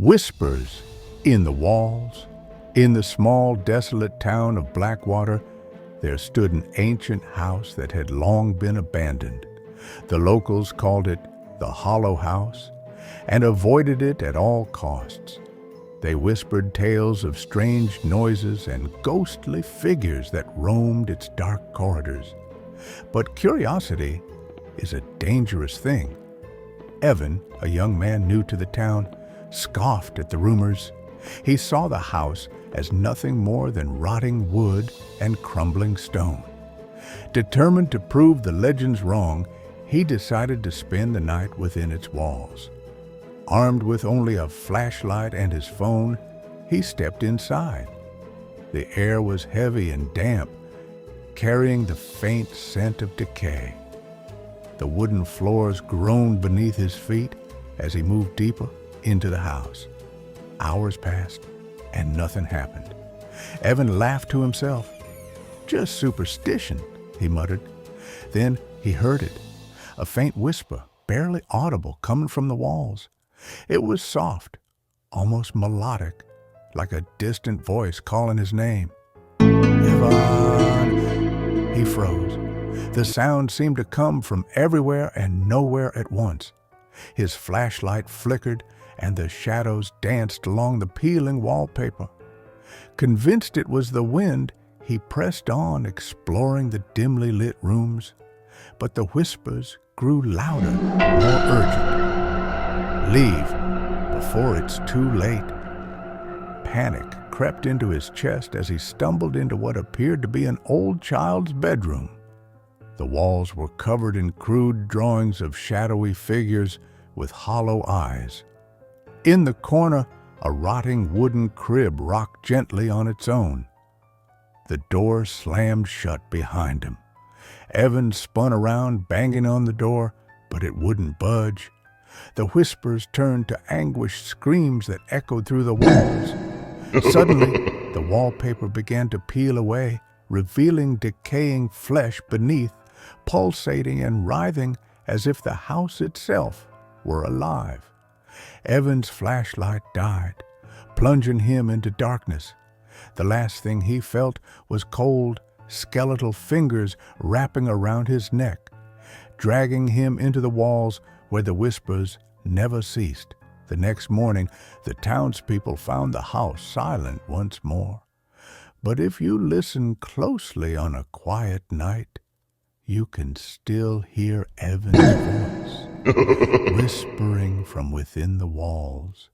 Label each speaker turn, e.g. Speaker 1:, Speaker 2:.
Speaker 1: Whispers in the walls. In the small, desolate town of Blackwater, there stood an ancient house that had long been abandoned. The locals called it the Hollow House and avoided it at all costs. They whispered tales of strange noises and ghostly figures that roamed its dark corridors. But curiosity is a dangerous thing. Evan, a young man new to the town, scoffed at the rumors. He saw the house as nothing more than rotting wood and crumbling stone. Determined to prove the legends wrong, he decided to spend the night within its walls. Armed with only a flashlight and his phone, he stepped inside. The air was heavy and damp, carrying the faint scent of decay. The wooden floors groaned beneath his feet as he moved deeper into the house. Hours passed and nothing happened. Evan laughed to himself. "Just superstition," he muttered. Then he heard it, a faint whisper, barely audible, coming from the walls. It was soft, almost melodic, like a distant voice calling his name. "Evan!" He froze. The sound seemed to come from everywhere and nowhere at once. His flashlight flickered and the shadows danced along the peeling wallpaper. Convinced it was the wind, he pressed on, exploring the dimly lit rooms. But the whispers grew louder, more urgent. "Leave before it's too late." Panic crept into his chest as he stumbled into what appeared to be an old child's bedroom. The walls were covered in crude drawings of shadowy figures with hollow eyes. In the corner, a rotting wooden crib rocked gently on its own. The door slammed shut behind him. Evan spun around, banging on the door, but it wouldn't budge. The whispers turned to anguished screams that echoed through the walls. Suddenly, the wallpaper began to peel away, revealing decaying flesh beneath, pulsating and writhing as if the house itself were alive. Evan's flashlight died, plunging him into darkness. The last thing he felt was cold, skeletal fingers wrapping around his neck, dragging him into the walls where the whispers never ceased. The next morning, the townspeople found the house silent once more. But if you listen closely on a quiet night, you can still hear Evan's voice whispering from within the walls.